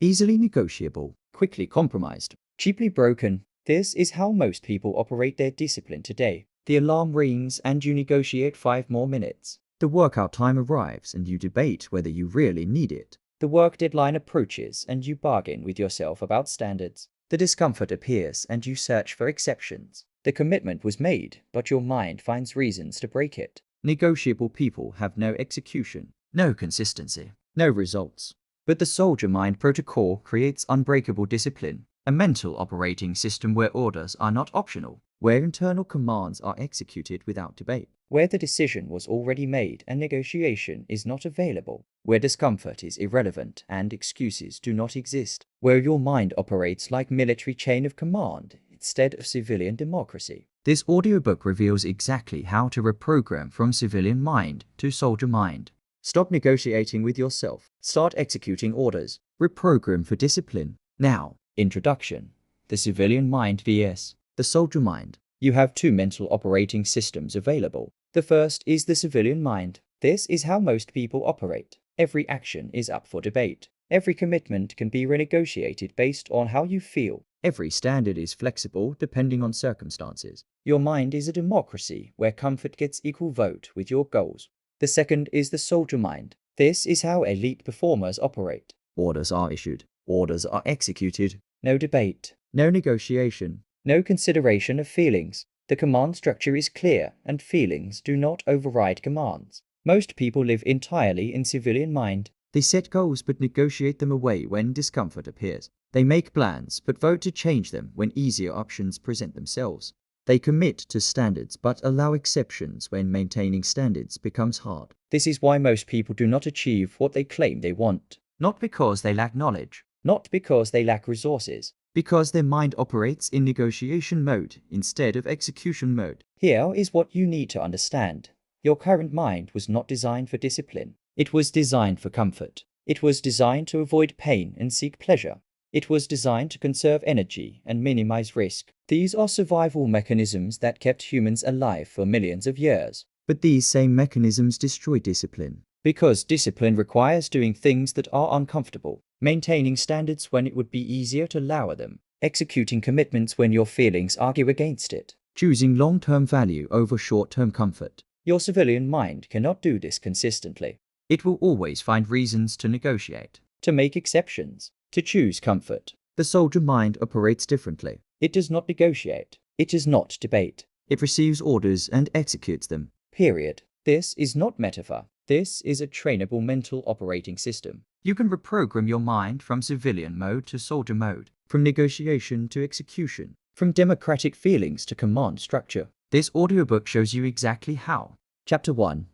easily negotiable, quickly compromised, cheaply broken. This is how most people operate their discipline today. The alarm rings and you negotiate 5 more minutes. The workout time arrives and you debate whether you really need it. The work deadline approaches and you bargain with yourself about standards. The discomfort appears and you search for exceptions. The commitment was made, but your mind finds reasons to break it. Negotiable people have no execution, no consistency, no results. But the soldier mind protocol creates unbreakable discipline, a mental operating system where orders are not optional, where internal commands are executed without debate, where the decision was already made and negotiation is not available, where discomfort is irrelevant and excuses do not exist, where your mind operates like military chain of command instead of civilian democracy. This audiobook reveals exactly how to reprogram from civilian mind to soldier mind. Stop negotiating with yourself. Start executing orders. Reprogram for discipline. Now, introduction. The civilian mind vs. the soldier mind. You have two mental operating systems available. The first is the civilian mind. This is how most people operate. Every action is up for debate. Every commitment can be renegotiated based on how you feel. Every standard is flexible depending on circumstances. Your mind is a democracy where comfort gets equal vote with your goals. The second is the soldier mind. This is how elite performers operate. Orders are issued. Orders are executed. No debate. No negotiation. No consideration of feelings. The command structure is clear and feelings do not override commands. Most people live entirely in civilian mind. They set goals but negotiate them away when discomfort appears. They make plans but vote to change them when easier options present themselves. They commit to standards but allow exceptions when maintaining standards becomes hard. This is why most people do not achieve what they claim they want. Not because they lack knowledge, not because they lack resources, because their mind operates in negotiation mode instead of execution mode. Here is what you need to understand. Your current mind was not designed for discipline. It was designed for comfort. It was designed to avoid pain and seek pleasure. It was designed to conserve energy and minimize risk. These are survival mechanisms that kept humans alive for millions of years. But these same mechanisms destroy discipline. Because discipline requires doing things that are uncomfortable, maintaining standards when it would be easier to lower them, executing commitments when your feelings argue against it, choosing long-term value over short-term comfort. Your civilian mind cannot do this consistently. It will always find reasons to negotiate, to make exceptions, to choose comfort. The soldier mind operates differently. It does not negotiate. It does not debate. It receives orders and executes them. Period. This is not metaphor. This is a trainable mental operating system. You can reprogram your mind from civilian mode to soldier mode, from negotiation to execution, from democratic feelings to command structure. This audiobook shows you exactly how. Chapter 1.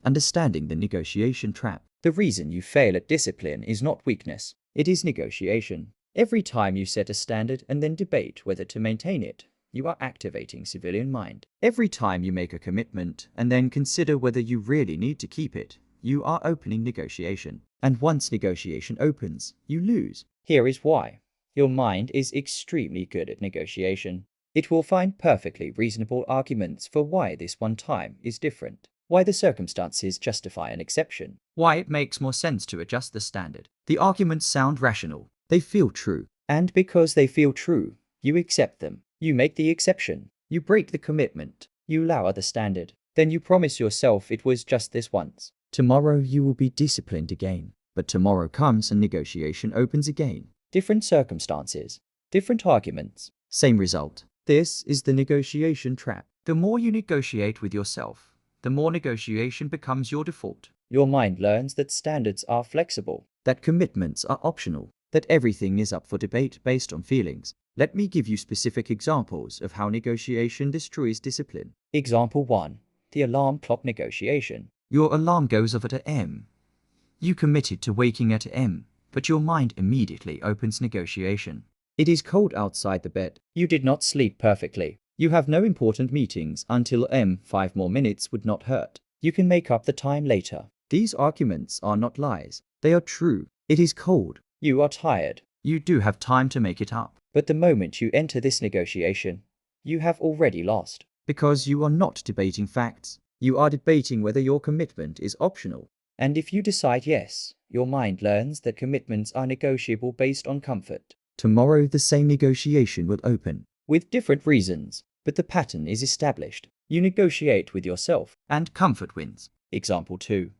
Understanding the negotiation trap. The reason you fail at discipline is not weakness. It is negotiation. Every time you set a standard and then debate whether to maintain it, you are activating civilian mind. Every time you make a commitment and then consider whether you really need to keep it, you are opening negotiation. And once negotiation opens, you lose. Here is why. Your mind is extremely good at negotiation. It will find perfectly reasonable arguments for why this one time is different, why the circumstances justify an exception, why it makes more sense to adjust the standard. The arguments sound rational. They feel true. And because they feel true, you accept them. You make the exception. You break the commitment. You lower the standard. Then you promise yourself it was just this once. Tomorrow you will be disciplined again. But tomorrow comes and negotiation opens again. Different circumstances. Different arguments. Same result. This is the negotiation trap. The more you negotiate with yourself, the more negotiation becomes your default. Your mind learns that standards are flexible, that commitments are optional, that everything is up for debate based on feelings. Let me give you specific examples of how negotiation destroys discipline. Example 1. The alarm clock negotiation. Your alarm goes off at M. You committed to waking at M, but your mind immediately opens negotiation. It is cold outside the bed. You did not sleep perfectly. You have no important meetings until M. 5 more minutes would not hurt. You can make up the time later. These arguments are not lies. They are true. It is cold. You are tired. You do have time to make it up. But the moment you enter this negotiation, you have already lost. Because you are not debating facts. You are debating whether your commitment is optional. And if you decide yes, your mind learns that commitments are negotiable based on comfort. Tomorrow the same negotiation will open, with different reasons, but the pattern is established. You negotiate with yourself, and comfort wins. Example 2.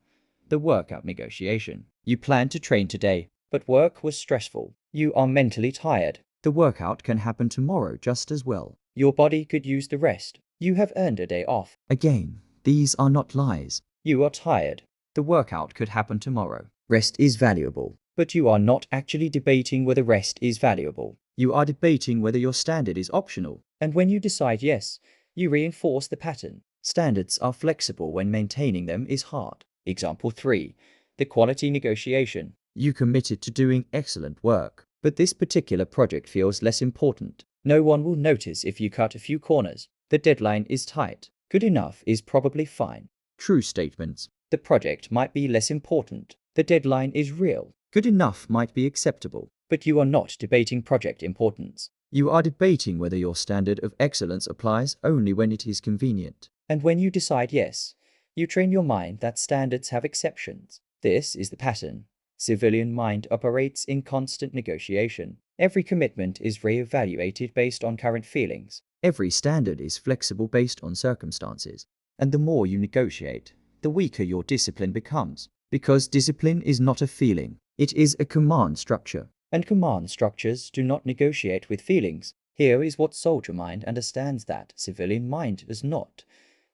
The workout negotiation. You plan to train today, but work was stressful. You are mentally tired. The workout can happen tomorrow just as well. Your body could use the rest. You have earned a day off. Again, these are not lies. You are tired. The workout could happen tomorrow. Rest is valuable. But you are not actually debating whether rest is valuable. You are debating whether your standard is optional. And when you decide yes, you reinforce the pattern. Standards are flexible when maintaining them is hard. Example 3. The quality negotiation. You committed to doing excellent work, but this particular project feels less important. No one will notice if you cut a few corners. The deadline is tight. Good enough is probably fine. True statements. The project might be less important. The deadline is real. Good enough might be acceptable. But you are not debating project importance. You are debating whether your standard of excellence applies only when it is convenient. And when you decide yes, you train your mind that standards have exceptions. This is the pattern. Civilian mind operates in constant negotiation. Every commitment is re-evaluated based on current feelings. Every standard is flexible based on circumstances. And the more you negotiate, the weaker your discipline becomes. Because discipline is not a feeling, it is a command structure. And command structures do not negotiate with feelings. Here is what soldier mind understands that civilian mind does not.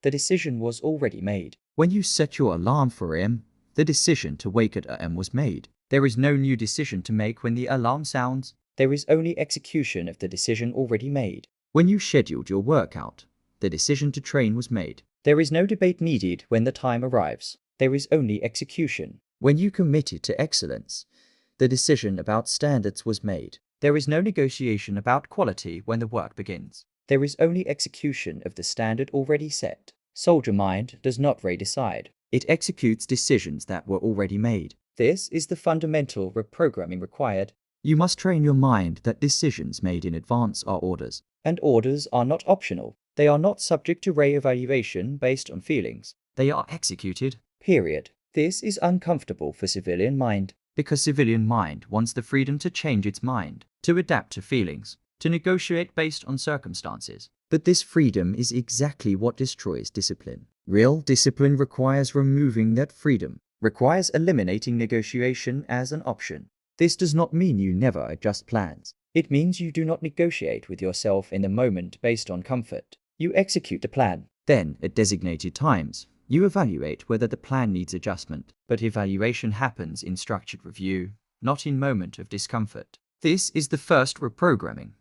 The decision was already made. When you set your alarm for AM, the decision to wake at AM was made. There is no new decision to make when the alarm sounds. There is only execution of the decision already made. When you scheduled your workout, the decision to train was made. There is no debate needed when the time arrives. There is only execution. When you committed to excellence, the decision about standards was made. There is no negotiation about quality when the work begins. There is only execution of the standard already set. Soldier mind does not re-decide. It executes decisions that were already made. This is the fundamental reprogramming required. You must train your mind that decisions made in advance are orders. And orders are not optional. They are not subject to re-evaluation based on feelings. They are executed. Period. This is uncomfortable for civilian mind. Because civilian mind wants the freedom to change its mind, to adapt to feelings, to negotiate based on circumstances. But this freedom is exactly what destroys discipline. Real discipline requires removing that freedom, requires eliminating negotiation as an option. This does not mean you never adjust plans. It means you do not negotiate with yourself in the moment based on comfort. You execute the plan. Then, at designated times, you evaluate whether the plan needs adjustment, but evaluation happens in structured review, not in moment of discomfort. This is the first reprogramming.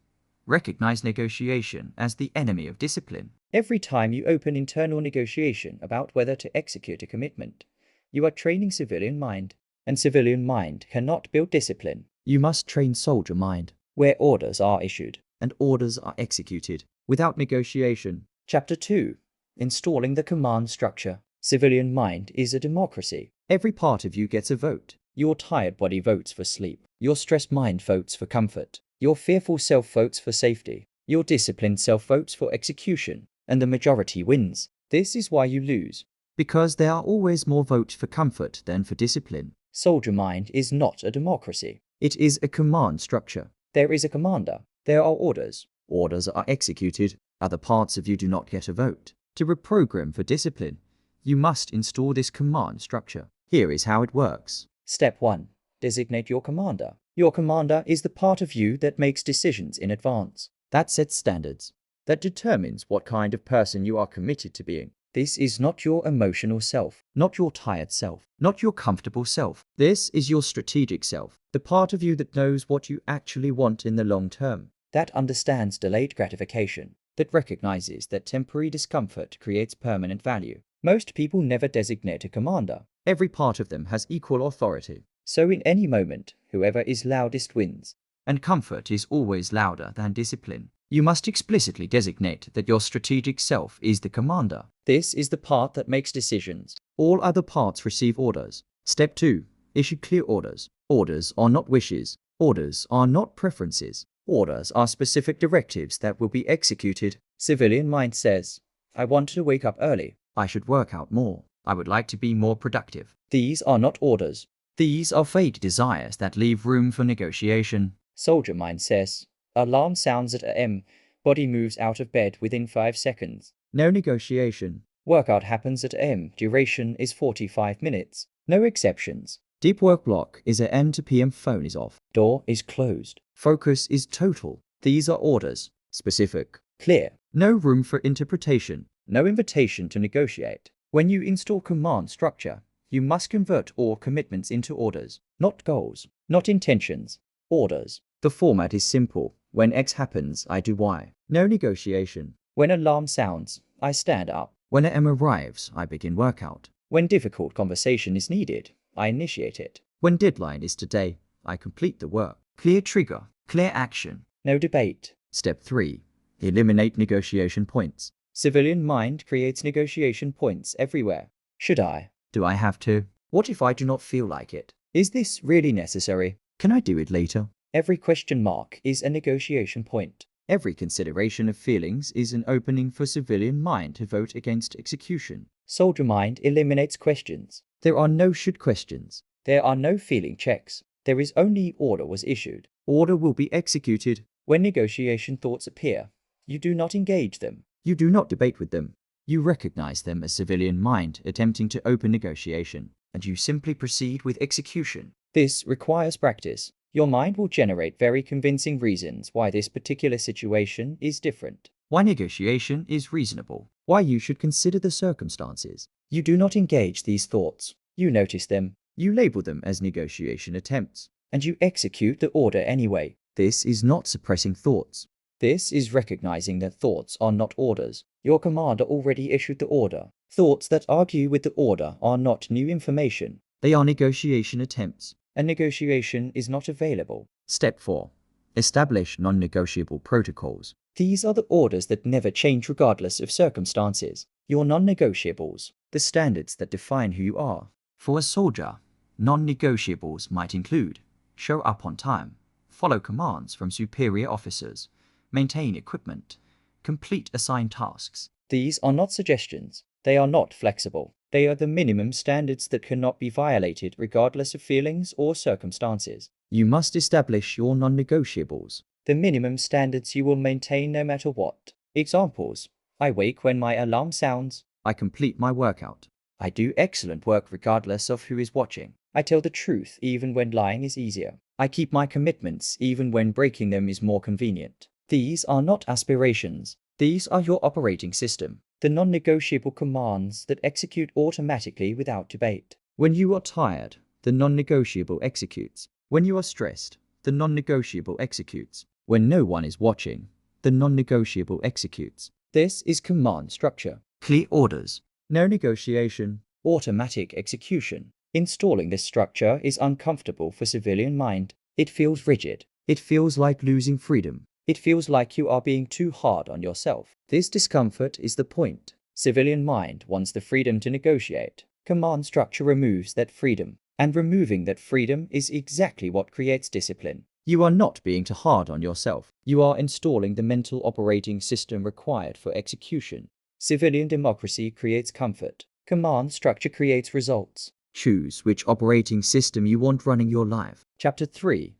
Recognize negotiation as the enemy of discipline. Every time you open internal negotiation about whether to execute a commitment, you are training civilian mind, and civilian mind cannot build discipline. You must train soldier mind, where orders are issued, and orders are executed, without negotiation. Chapter 2. Installing the command structure. Civilian mind is a democracy. Every part of you gets a vote. Your tired body votes for sleep. Your stressed mind votes for comfort. Your fearful self votes for safety. Your disciplined self votes for execution. And the majority wins. This is why you lose. Because there are always more votes for comfort than for discipline. Soldier mind is not a democracy. It is a command structure. There is a commander. There are orders. Orders are executed. Other parts of you do not get a vote. To reprogram for discipline, you must install this command structure. Here is how it works. Step 1. Designate your commander. Your commander is the part of you that makes decisions in advance, that sets standards, that determines what kind of person you are committed to being. This is not your emotional self, not your tired self, not your comfortable self. This is your strategic self, the part of you that knows what you actually want in the long term, that understands delayed gratification, that recognizes that temporary discomfort creates permanent value. Most people never designate a commander. Every part of them has equal authority. So in any moment, whoever is loudest wins. And comfort is always louder than discipline. You must explicitly designate that your strategic self is the commander. This is the part that makes decisions. All other parts receive orders. Step 2. Issue clear orders. Orders are not wishes. Orders are not preferences. Orders are specific directives that will be executed. Civilian mind says, I want to wake up early. I should work out more. I would like to be more productive. These are not orders. These are vague desires that leave room for negotiation. Soldier mind says, alarm sounds at AM, body moves out of bed within 5 seconds. No negotiation. Workout happens at AM, duration is 45 minutes. No exceptions. Deep work block is at AM to PM, phone is off. Door is closed. Focus is total. These are orders. Specific. Clear. No room for interpretation. No invitation to negotiate. When you install command structure, you must convert all commitments into orders, not goals, not intentions. Orders. The format is simple. When X happens, I do Y. No negotiation. When alarm sounds, I stand up. When AM arrives, I begin workout. When difficult conversation is needed, I initiate it. When deadline is today, I complete the work. Clear trigger. Clear action. No debate. Step 3. Eliminate negotiation points. Civilian mind creates negotiation points everywhere. Should I? Do I have to? What if I do not feel like it? Is this really necessary? Can I do it later? Every question mark is a negotiation point. Every consideration of feelings is an opening for civilian mind to vote against execution. Soldier mind eliminates questions. There are no should questions. There are no feeling checks. There is only order was issued. Order will be executed. When negotiation thoughts appear, you do not engage them. You do not debate with them. You recognize them as civilian mind attempting to open negotiation, and you simply proceed with execution. This requires practice. Your mind will generate very convincing reasons why this particular situation is different, why negotiation is reasonable, why you should consider the circumstances. You do not engage these thoughts. You notice them, you label them as negotiation attempts, and you execute the order anyway. This is not suppressing thoughts. This is recognizing that thoughts are not orders. Your commander already issued the order. Thoughts that argue with the order are not new information. They are negotiation attempts. A negotiation is not available. Step 4. Establish non-negotiable protocols. These are the orders that never change regardless of circumstances. Your non-negotiables, the standards that define who you are. For a soldier, non-negotiables might include show up on time, follow commands from superior officers, maintain equipment, complete assigned tasks. These are not suggestions. They are not flexible. They are the minimum standards that cannot be violated regardless of feelings or circumstances. You must establish your non-negotiables, the minimum standards you will maintain no matter what. Examples: I wake when my alarm sounds. I complete my workout. I do excellent work regardless of who is watching. I tell the truth even when lying is easier. I keep my commitments even when breaking them is more convenient. These are not aspirations. These are your operating system, the non-negotiable commands that execute automatically without debate. When you are tired, the non-negotiable executes. When you are stressed, the non-negotiable executes. When no one is watching, the non-negotiable executes. This is command structure. Clear orders. No negotiation. Automatic execution. Installing this structure is uncomfortable for civilian mind. It feels rigid. It feels like losing freedom. It feels like you are being too hard on yourself. This discomfort is the point. Civilian mind wants the freedom to negotiate. Command structure removes that freedom. And removing that freedom is exactly what creates discipline. You are not being too hard on yourself. You are installing the mental operating system required for execution. Civilian democracy creates comfort. Command structure creates results. Choose which operating system you want running your life. Chapter 3.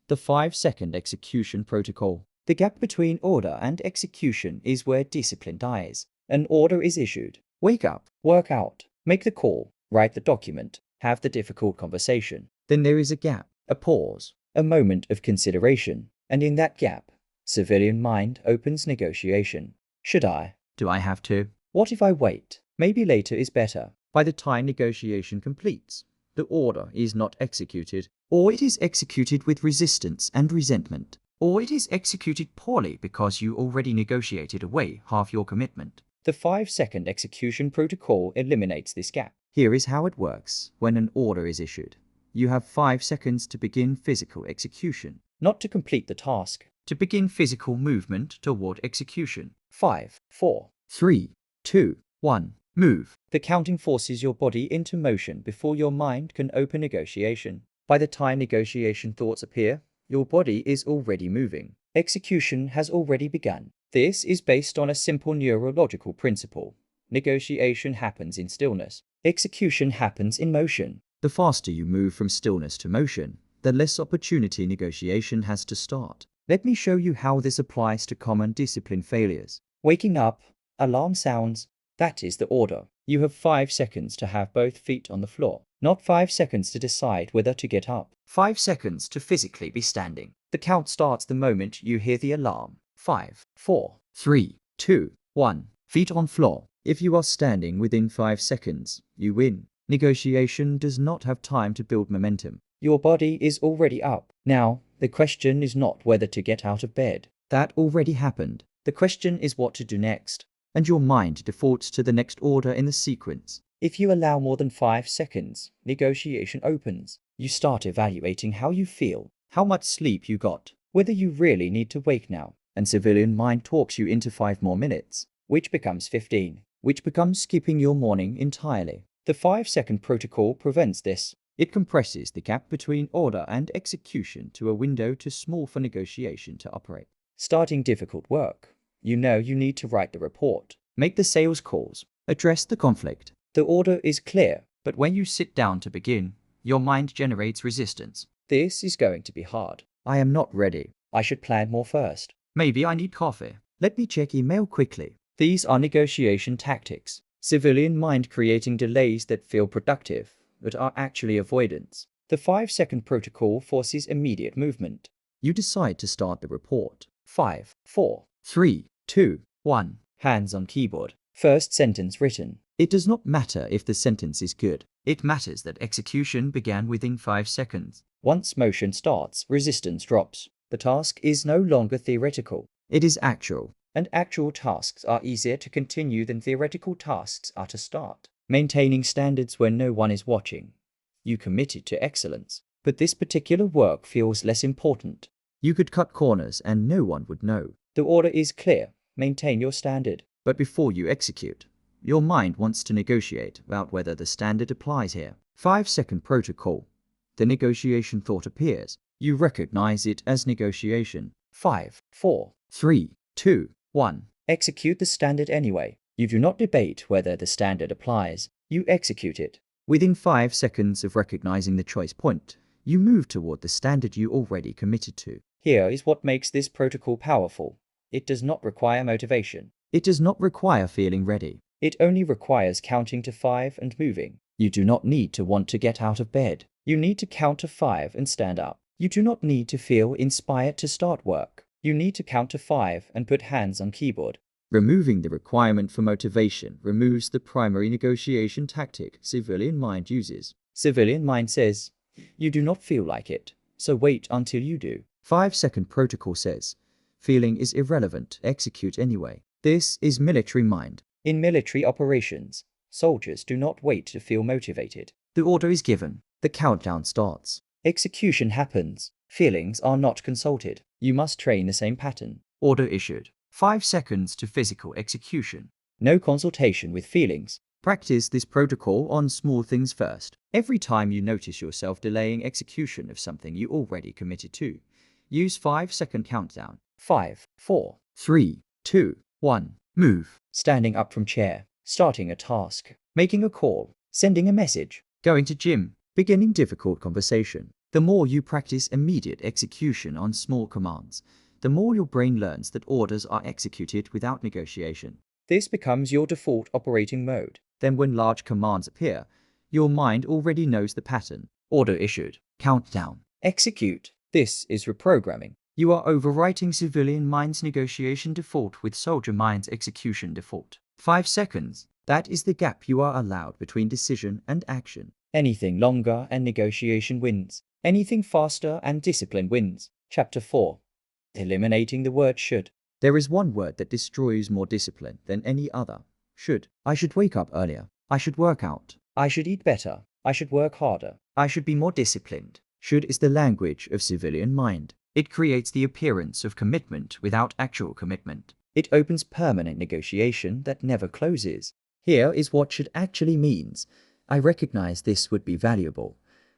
The 5-second execution protocol. The gap between order and execution is where discipline dies. An order is issued. Wake up, work out, make the call, write the document, have the difficult conversation. Then there is a gap, a pause, a moment of consideration. And in that gap, civilian mind opens negotiation. Should I? Do I have to? What if I wait? Maybe later is better. By the time negotiation completes, the order is not executed, or it is executed with resistance and resentment, or it is executed poorly because you already negotiated away half your commitment. The 5-second execution protocol eliminates this gap. Here is how it works when an order is issued. You have 5 seconds to begin physical execution, not to complete the task, to begin physical movement toward execution. 5, 4, 3, 2, 1. Move. The counting forces your body into motion before your mind can open negotiation. By the time negotiation thoughts appear, your body is already moving. Execution has already begun. This is based on a simple neurological principle. Negotiation happens in stillness. Execution happens in motion. The faster you move from stillness to motion, the less opportunity negotiation has to start. Let me show you how this applies to common discipline failures. Waking up, alarm sounds, that is the order. You have 5 seconds to have both feet on the floor, not 5 seconds to decide whether to get up. 5 seconds to physically be standing. The count starts the moment you hear the alarm. 5, 4, 3, 2, 1. Feet on floor. If you are standing within 5 seconds, you win. Negotiation does not have time to build momentum. Your body is already up. Now, the question is not whether to get out of bed. That already happened. The question is what to do next. And your mind defaults to the next order in the sequence. If you allow more than 5 seconds, negotiation opens. You start evaluating how you feel, how much sleep you got, whether you really need to wake now. And civilian mind talks you into 5 more minutes, which becomes 15, which becomes skipping your morning entirely. The 5-second protocol prevents this. It compresses the gap between order and execution to a window too small for negotiation to operate. Starting difficult work. You know you need to write the report, make the sales calls, address the conflict. The order is clear, but when you sit down to begin, your mind generates resistance. This is going to be hard. I am not ready. I should plan more first. Maybe I need coffee. Let me check email quickly. These are negotiation tactics. Civilian mind creating delays that feel productive, but are actually avoidance. The 5-second protocol forces immediate movement. You decide to start the report. 5, 4, 3, 2, 1. Hands on keyboard. First sentence written. It does not matter if the sentence is good. It matters that execution began within 5 seconds. Once motion starts, resistance drops. The task is no longer theoretical. It is actual. And actual tasks are easier to continue than theoretical tasks are to start. Maintaining standards when no one is watching. You committed to excellence, but this particular work feels less important. You could cut corners and no one would know. The order is clear. Maintain your standard. But before you execute, your mind wants to negotiate about whether the standard applies here. 5-second protocol. The negotiation thought appears. You recognize it as negotiation. 5, 4, 3, 2, 1. Execute the standard anyway. You do not debate whether the standard applies. You execute it. Within 5 seconds of recognizing the choice point, you move toward the standard you already committed to. Here is what makes this protocol powerful. It does not require motivation. It does not require feeling ready. It only requires counting to 5 and moving. You do not need to want to get out of bed. You need to count to 5 and stand up. You do not need to feel inspired to start work. You need to count to 5 and put hands on keyboard. Removing the requirement for motivation removes the primary negotiation tactic civilian mind uses. Civilian mind says, you do not feel like it, so wait until you do. 5-second protocol says, feeling is irrelevant, execute anyway. This is military mind. In military operations, soldiers do not wait to feel motivated. The order is given. The countdown starts. Execution happens. Feelings are not consulted. You must train the same pattern. Order issued. 5 seconds to physical execution. No consultation with feelings. Practice this protocol on small things first. Every time you notice yourself delaying execution of something you already committed to, use 5-second countdown. 5, 4, 3, 2, 1. Move. Standing up from chair. Starting a task. Making a call. Sending a message. Going to gym. Beginning difficult conversation. The more you practice immediate execution on small commands, the more your brain learns that orders are executed without negotiation. This becomes your default operating mode. Then when large commands appear, your mind already knows the pattern. Order issued. Countdown. Execute. This is reprogramming. You are overwriting civilian mind's negotiation default with soldier mind's execution default. 5 seconds. That is the gap you are allowed between decision and action. Anything longer and negotiation wins. Anything faster and discipline wins. Chapter 4. Eliminating the word should. There is one word that destroys more discipline than any other. Should. I should wake up earlier. I should work out. I should eat better. I should work harder. I should be more disciplined. Should is the language of civilian mind. It creates the appearance of commitment without actual commitment. It opens permanent negotiation that never closes. Here is what should actually means. I recognize this would be valuable,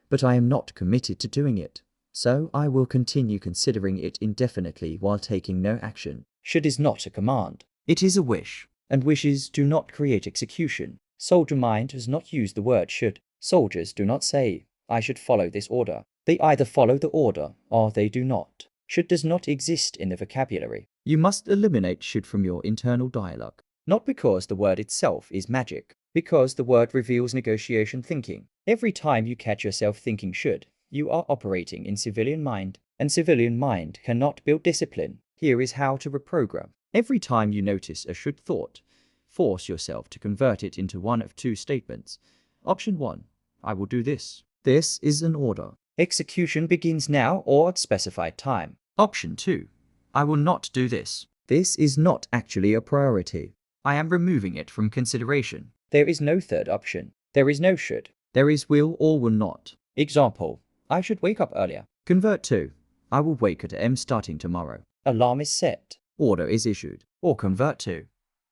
but I am not committed to doing it. So I will continue considering it indefinitely while taking no action. Should is not a command. It is a wish, and wishes do not create execution. Soldier mind does not use the word should. Soldiers do not say, I should follow this order. They either follow the order or they do not. Should does not exist in the vocabulary. You must eliminate should from your internal dialogue. Not because the word itself is magic, because the word reveals negotiation thinking. Every time you catch yourself thinking should, you are operating in civilian mind, and civilian mind cannot build discipline. Here is how to reprogram. Every time you notice a should thought, force yourself to convert it into one of two statements. Option 1. I will do this. This is an order. Execution begins now or at specified time. Option 2. I will not do this. This is not actually a priority. I am removing it from consideration. There is no third option. There is no should. There is will or will not. Example. I should wake up earlier. Convert to. I will wake at AM starting tomorrow. Alarm is set. Order is issued. Or convert to.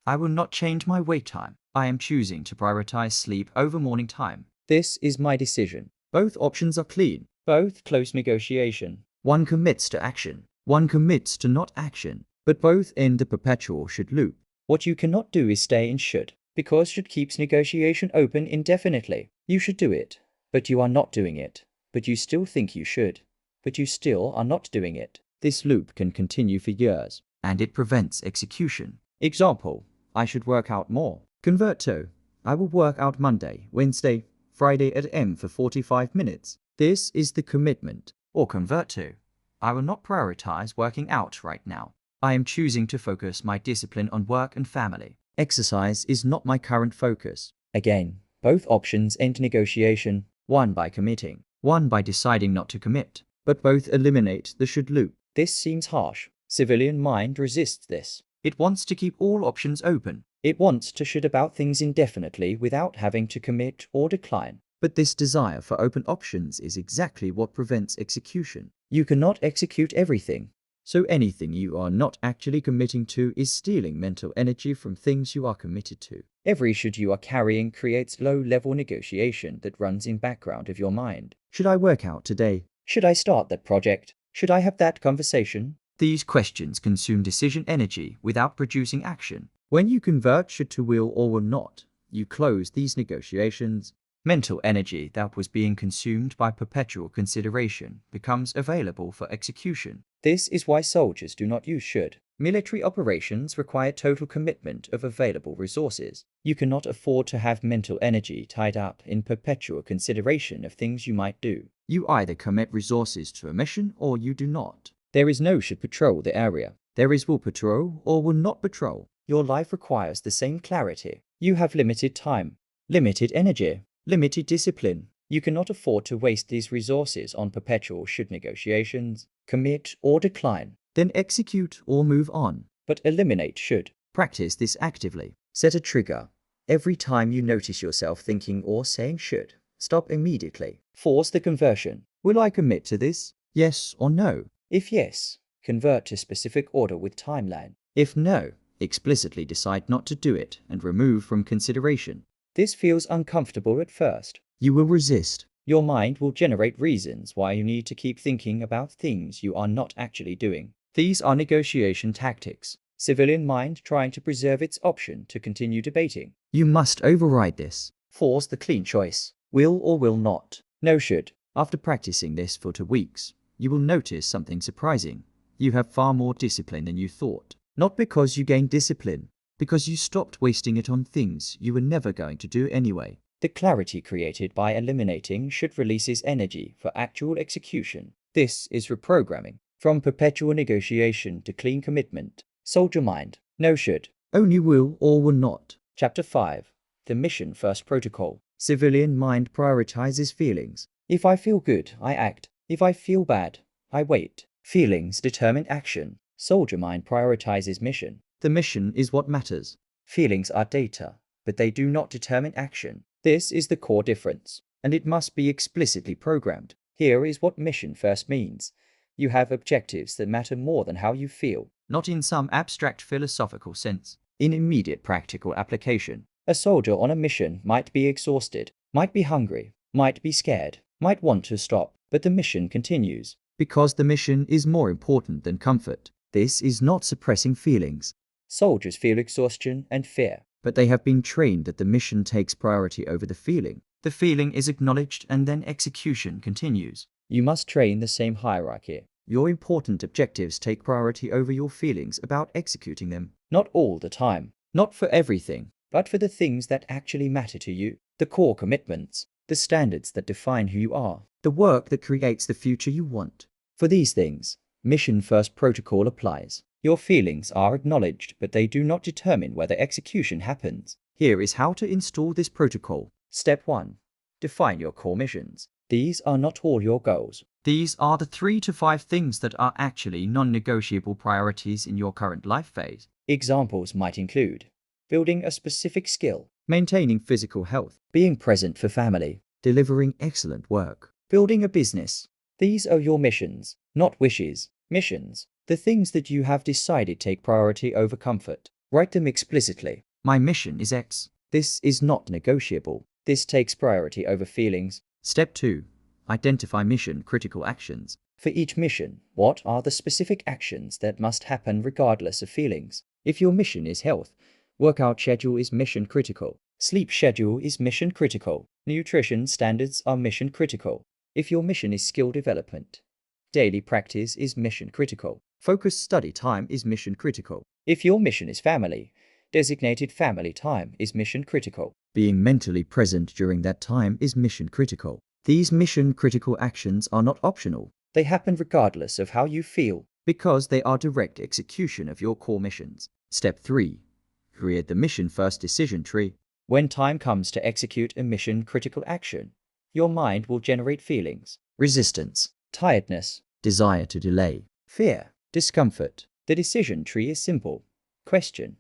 I will not change my wake time. I am choosing to prioritize sleep over morning time. This is my decision. Both options are clean. Both close negotiation. One commits to action. One commits to not action. But both end the perpetual should loop. What you cannot do is stay in should, because should keeps negotiation open indefinitely. You should do it, but you are not doing it. But you still think you should, but you still are not doing it. This loop can continue for years, and it prevents execution. Example. I should work out more. Convert to. I will work out Monday, Wednesday, Friday at M for 45 minutes. This is the commitment. Or convert to. I will not prioritize working out right now. I am choosing to focus my discipline on work and family. Exercise is not my current focus. Again, both options end negotiation, one by committing, one by deciding not to commit, but both eliminate the should loop. This seems harsh. Civilian mind resists this. It wants to keep all options open. It wants to should about things indefinitely without having to commit or decline. But this desire for open options is exactly what prevents execution. You cannot execute everything. So anything you are not actually committing to is stealing mental energy from things you are committed to. Every should you are carrying creates low-level negotiation that runs in background of your mind. Should I work out today? Should I start that project? Should I have that conversation? These questions consume decision energy without producing action. When you convert should to will or will not, you close these negotiations. Mental energy that was being consumed by perpetual consideration becomes available for execution. This is why soldiers do not use should. Military operations require total commitment of available resources. You cannot afford to have mental energy tied up in perpetual consideration of things you might do. You either commit resources to a mission or you do not. There is no should patrol the area. There is will patrol or will not patrol. Your life requires the same clarity. You have limited time, limited energy, limited discipline. You cannot afford to waste these resources on perpetual should negotiations. Commit or decline, then execute or move on. But eliminate should. Practice this actively. Set a trigger. Every time you notice yourself thinking or saying should, stop immediately. Force the conversion. Will I commit to this? Yes or no? If yes, convert to specific order with timeline. If no, explicitly decide not to do it and remove from consideration. This feels uncomfortable at first. You will resist. Your mind will generate reasons why you need to keep thinking about things you are not actually doing. These are negotiation tactics. Civilian mind trying to preserve its option to continue debating. You must override this. Force the clean choice. Will or will not. No should. After practicing this for 2 weeks, you will notice something surprising. You have far more discipline than you thought. Not because you gained discipline, because you stopped wasting it on things you were never going to do anyway. The clarity created by eliminating should releases energy for actual execution. This is reprogramming. From perpetual negotiation to clean commitment. Soldier mind. No should. Only will or will not. Chapter 5. The Mission First Protocol. Civilian mind prioritizes feelings. If I feel good, I act. If I feel bad, I wait. Feelings determine action. Soldier mind prioritizes mission. The mission is what matters. Feelings are data, but they do not determine action. This is the core difference, and it must be explicitly programmed. Here is what mission first means. You have objectives that matter more than how you feel, not in some abstract philosophical sense, in immediate practical application. A soldier on a mission might be exhausted, might be hungry, might be scared, might want to stop, but the mission continues, because the mission is more important than comfort. This is not suppressing feelings. Soldiers feel exhaustion and fear, but they have been trained that the mission takes priority over the feeling. The feeling is acknowledged and then execution continues. You must train the same hierarchy. Your important objectives take priority over your feelings about executing them. Not all the time, not for everything, but for the things that actually matter to you. The core commitments, the standards that define who you are, the work that creates the future you want. For these things, Mission First Protocol applies. Your feelings are acknowledged, but they do not determine whether execution happens. Here is how to install this protocol. Step 1. Define your core missions. These are not all your goals. These are the 3 to 5 things that are actually non-negotiable priorities in your current life phase. Examples might include building a specific skill, maintaining physical health, being present for family, delivering excellent work, building a business. These are your missions, not wishes. Missions, the things that you have decided take priority over comfort. Write them explicitly. My mission is X. This is not negotiable. This takes priority over feelings. Step 2. Identify mission-critical actions. For each mission, what are the specific actions that must happen regardless of feelings? If your mission is health, workout schedule is mission-critical. Sleep schedule is mission-critical. Nutrition standards are mission-critical. If your mission is skill development, daily practice is mission-critical. Focused study time is mission-critical. If your mission is family, designated family time is mission-critical. Being mentally present during that time is mission-critical. These mission-critical actions are not optional. They happen regardless of how you feel, because they are direct execution of your core missions. Step 3. Create the mission-first decision tree. When time comes to execute a mission-critical action, your mind will generate feelings: resistance, tiredness, desire to delay, fear, discomfort. The decision tree is simple. Question: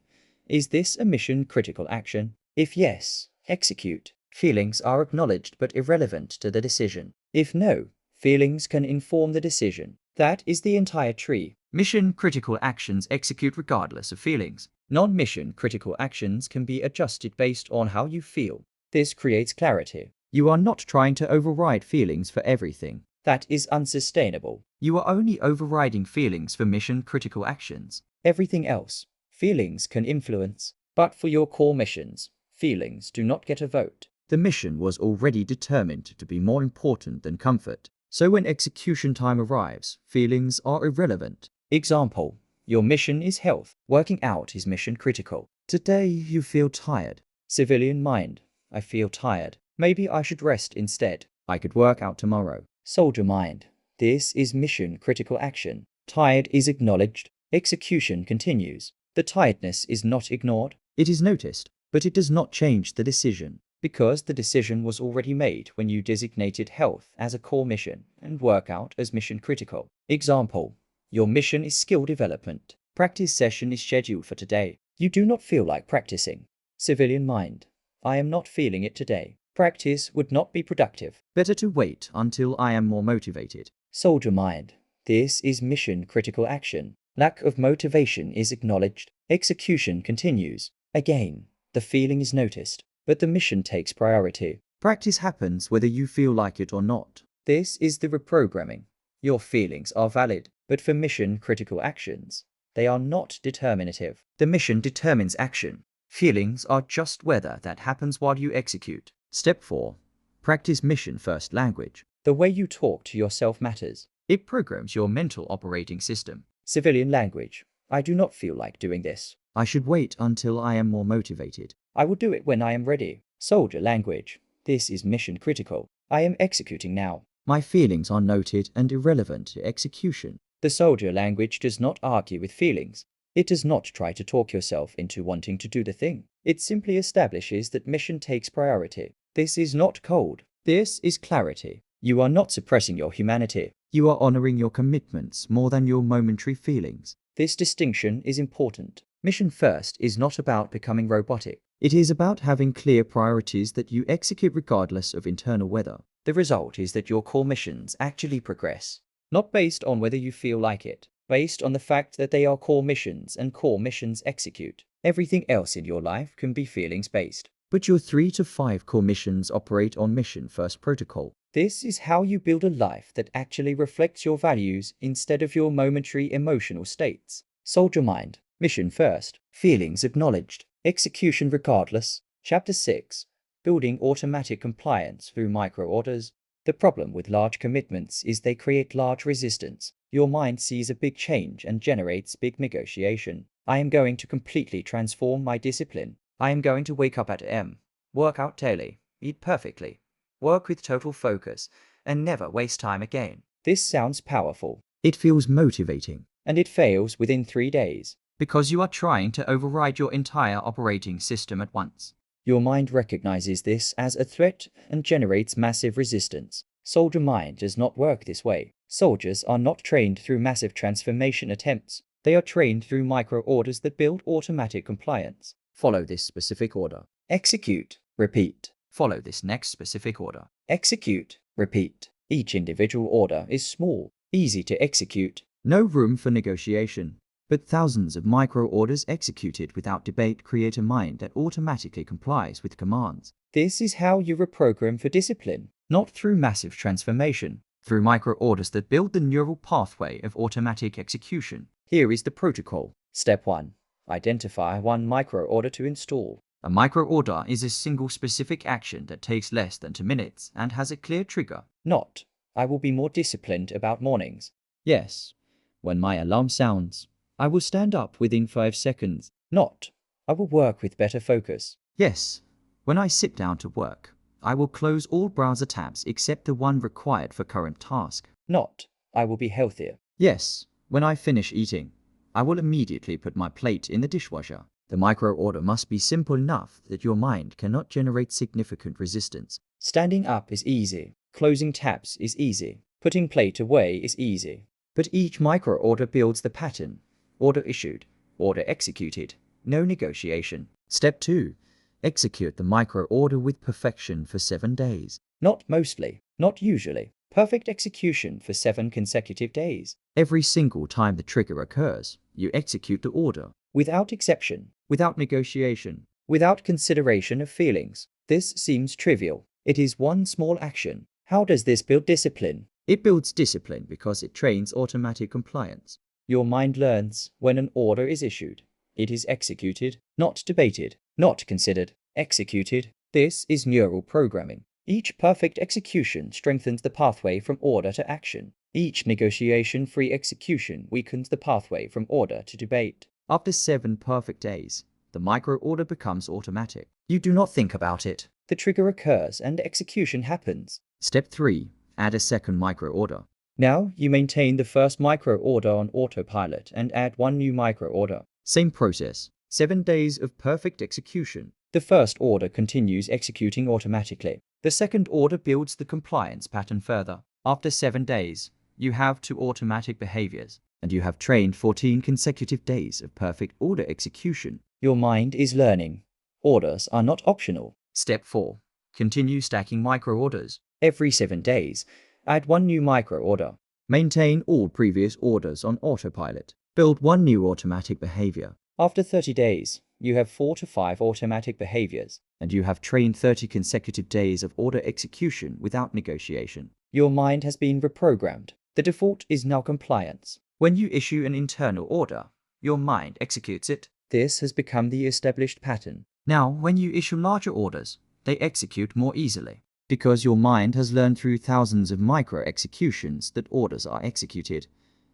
is this a mission-critical action? If yes, execute. Feelings are acknowledged but irrelevant to the decision. If no, feelings can inform the decision. That is the entire tree. Mission-critical actions execute regardless of feelings. Non-mission-critical actions can be adjusted based on how you feel. This creates clarity. You are not trying to override feelings for everything. That is unsustainable. You are only overriding feelings for mission-critical actions. Everything else, feelings can influence. But for your core missions, feelings do not get a vote. The mission was already determined to be more important than comfort. So when execution time arrives, feelings are irrelevant. Example: your mission is health. Working out is mission critical. Today you feel tired. Civilian mind: I feel tired. Maybe I should rest instead. I could work out tomorrow. Soldier mind: this is mission critical action. Tired is acknowledged. Execution continues. The tiredness is not ignored. It is noticed, but it does not change the decision, because the decision was already made when you designated health as a core mission and workout as mission critical. Example: your mission is skill development. Practice session is scheduled for today. You do not feel like practicing. Civilian mind: I am not feeling it today. Practice would not be productive. Better to wait until I am more motivated. Soldier mind: this is mission critical action. Lack of motivation is acknowledged. Execution continues. Again, the feeling is noticed, but the mission takes priority. Practice happens whether you feel like it or not. This is the reprogramming. Your feelings are valid, but for mission-critical actions, they are not determinative. The mission determines action. Feelings are just weather that happens while you execute. Step 4. Practice mission-first language. The way you talk to yourself matters. It programs your mental operating system. Civilian language: I do not feel like doing this. I should wait until I am more motivated. I will do it when I am ready. Soldier language: this is mission critical. I am executing now. My feelings are noted and irrelevant to execution. The soldier language does not argue with feelings. It does not try to talk yourself into wanting to do the thing. It simply establishes that mission takes priority. This is not cold. This is clarity. You are not suppressing your humanity. You are honoring your commitments more than your momentary feelings. This distinction is important. Mission first is not about becoming robotic. It is about having clear priorities that you execute regardless of internal weather. The result is that your core missions actually progress, not based on whether you feel like it, based on the fact that they are core missions and core missions execute. Everything else in your life can be feelings-based, but your 3 to 5 core missions operate on mission-first protocol. This is how you build a life that actually reflects your values instead of your momentary emotional states. Soldier mind: mission first, feelings acknowledged. Execution regardless. Chapter 6. Building automatic compliance through micro orders. The problem with large commitments is they create large resistance. Your mind sees a big change and generates big negotiation. I am going to completely transform my discipline. I am going to wake up at m, work out daily, eat perfectly, work with total focus, and never waste time again. This sounds powerful. It feels motivating. And it fails within 3 days. Because you are trying to override your entire operating system at once. Your mind recognizes this as a threat and generates massive resistance. Soldier mind does not work this way. Soldiers are not trained through massive transformation attempts. They are trained through micro orders that build automatic compliance. Follow this specific order. Execute. Repeat. Follow this next specific order. Execute. Repeat. Each individual order is small, easy to execute, no room for negotiation. But thousands of micro orders executed without debate create a mind that automatically complies with commands. This is how you reprogram for discipline, not through massive transformation, through micro orders that build the neural pathway of automatic execution. Here is the protocol. Step 1. Identify one micro order to install. A micro order is a single specific action that takes less than 2 minutes and has a clear trigger. Not, I will be more disciplined about mornings. Yes, when my alarm sounds, I will stand up within 5 seconds. Not, I will work with better focus. Yes, when I sit down to work, I will close all browser tabs except the one required for current task. Not, I will be healthier. Yes, when I finish eating, I will immediately put my plate in the dishwasher. The micro order must be simple enough that your mind cannot generate significant resistance. Standing up is easy. Closing tabs is easy. Putting plate away is easy. But each micro order builds the pattern. Order issued. Order executed. No negotiation. Step 2. Execute the micro order with perfection for 7 days. Not mostly. Not usually. Perfect execution for 7 consecutive days. Every single time the trigger occurs, you execute the order. Without exception. Without negotiation. Without consideration of feelings. This seems trivial. It is one small action. How does this build discipline? It builds discipline because it trains automatic compliance. Your mind learns when an order is issued. It is executed, not debated, not considered, executed. This is neural programming. Each perfect execution strengthens the pathway from order to action. Each negotiation-free execution weakens the pathway from order to debate. After 7 perfect days, the micro order becomes automatic. You do not think about it. The trigger occurs and execution happens. Step 3. Add a second micro order. Now you maintain the first micro order on autopilot and add one new micro order. Same process. 7 days of perfect execution. The first order continues executing automatically. The second order builds the compliance pattern further. After 7 days, you have 2 automatic behaviors, and you have trained 14 consecutive days of perfect order execution. Your mind is learning. Orders are not optional. Step 4. Continue stacking micro orders. Every 7 days, add one new micro order. Maintain all previous orders on autopilot. Build one new automatic behavior. After 30 days, you have 4 to 5 automatic behaviors, and you have trained 30 consecutive days of order execution without negotiation. Your mind has been reprogrammed. The default is now compliance. When you issue an internal order, your mind executes it. This has become the established pattern. Now, when you issue larger orders, they execute more easily. Because your mind has learned through thousands of micro-executions that orders are executed,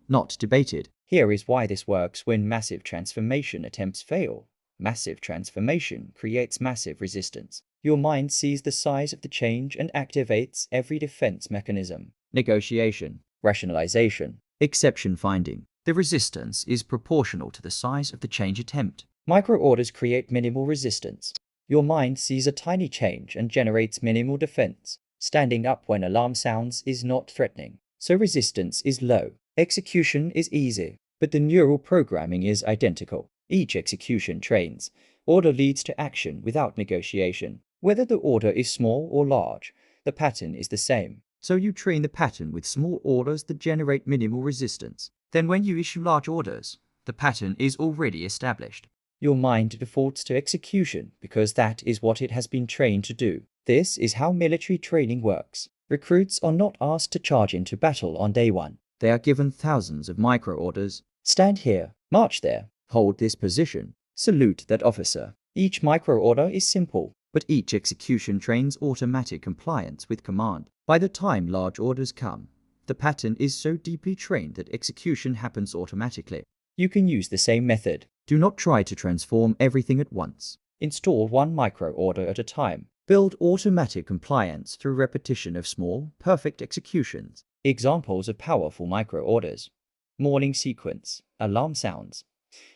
not debated. Here is why this works when massive transformation attempts fail. Massive transformation creates massive resistance. Your mind sees the size of the change and activates every defense mechanism. Negotiation, rationalization, exception finding. The resistance is proportional to the size of the change attempt. Micro orders create minimal resistance. Your mind sees a tiny change and generates minimal defense. Standing up when alarm sounds is not threatening, so resistance is low. Execution is easy, but the neural programming is identical. Each execution trains. Order leads to action without negotiation. Whether the order is small or large, the pattern is the same. So you train the pattern with small orders that generate minimal resistance. Then when you issue large orders, the pattern is already established. Your mind defaults to execution because that is what it has been trained to do. This is how military training works. Recruits are not asked to charge into battle on day 1. They are given thousands of micro orders. Stand here, march there, hold this position, salute that officer. Each micro-order is simple, but each execution trains automatic compliance with command. By the time large orders come, the pattern is so deeply trained that execution happens automatically. You can use the same method. Do not try to transform everything at once. Install one micro-order at a time. Build automatic compliance through repetition of small, perfect executions. Examples of powerful micro-orders. Morning sequence. Alarm sounds.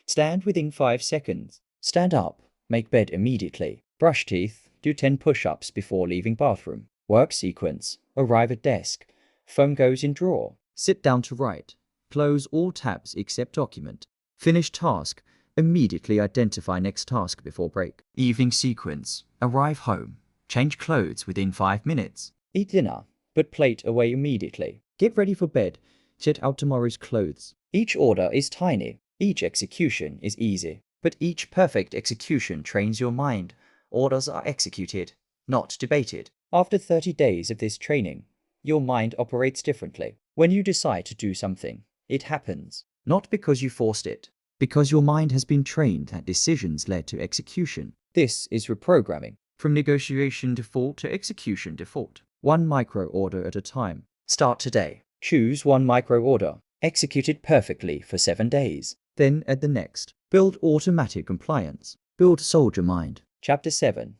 Stand within 5 seconds. Stand up. Make bed immediately. Brush teeth. Do 10 push-ups before leaving bathroom. Work sequence. Arrive at desk. Phone goes in drawer. Sit down to write. Close all tabs except document. Finish task. Immediately identify next task before break. Evening sequence. Arrive home. Change clothes within 5 minutes. Eat dinner. Put plate away immediately. Get ready for bed. Set out tomorrow's clothes. Each order is tiny. Each execution is easy. But each perfect execution trains your mind. Orders are executed, not debated. After 30 days of this training, your mind operates differently. When you decide to do something, it happens. Not because you forced it, because your mind has been trained that decisions led to execution. This is reprogramming. From negotiation default to execution default. One micro-order at a time. Start today. Choose one micro-order. Execute it perfectly for 7 days. Then add the next. Build automatic compliance. Build soldier mind. Chapter 7.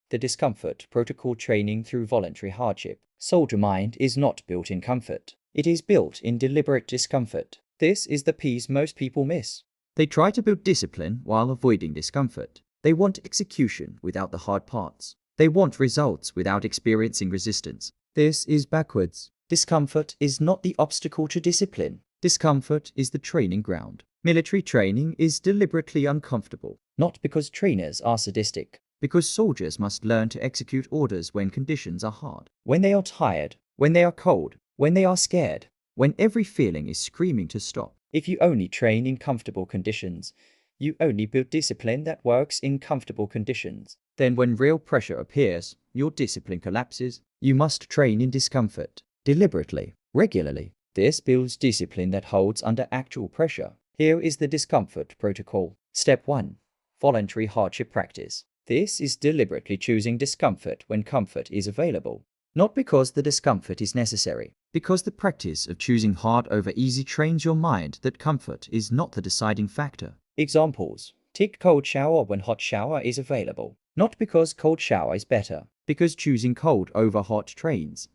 The Discomfort Protocol Training Through Voluntary Hardship. Soldier mind is not built in comfort. It is built in deliberate discomfort. This is the piece most people miss. They try to build discipline while avoiding discomfort. They want execution without the hard parts. They want results without experiencing resistance. This is backwards. Discomfort is not the obstacle to discipline. Discomfort is the training ground. Military training is deliberately uncomfortable, not because trainers are sadistic, because soldiers must learn to execute orders when conditions are hard. When they are tired, when they are cold, when they are scared, when every feeling is screaming to stop. If you only train in comfortable conditions, you only build discipline that works in comfortable conditions. Then when real pressure appears, your discipline collapses. You must train in discomfort, deliberately, regularly. This builds discipline that holds under actual pressure. Here is the discomfort protocol. Step 1. Voluntary hardship practice. This is deliberately choosing discomfort when comfort is available. Not because the discomfort is necessary, because the practice of choosing hard over easy trains your mind that comfort is not the deciding factor. Examples. Take cold shower when hot shower is available. Not because cold shower is better, because choosing cold over hot trains.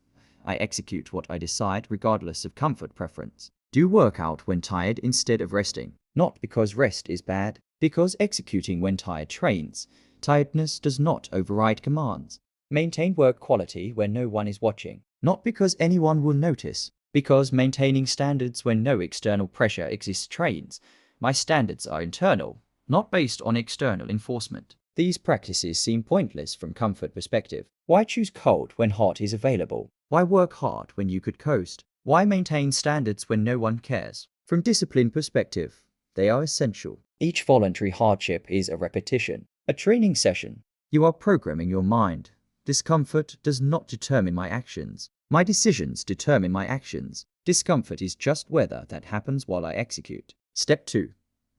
I execute what I decide regardless of comfort preference. Do workout when tired instead of resting. Not because rest is bad, because executing when tired trains. Tiredness does not override commands. Maintain work quality when no one is watching. Not because anyone will notice, because maintaining standards when no external pressure exists trains. My standards are internal, not based on external enforcement. These practices seem pointless from comfort perspective. Why choose cold when hot is available? Why work hard when you could coast? Why maintain standards when no one cares? From discipline perspective, they are essential. Each voluntary hardship is a repetition, a training session. You are programming your mind. Discomfort does not determine my actions. My decisions determine my actions. Discomfort is just weather that happens while I execute. Step 2.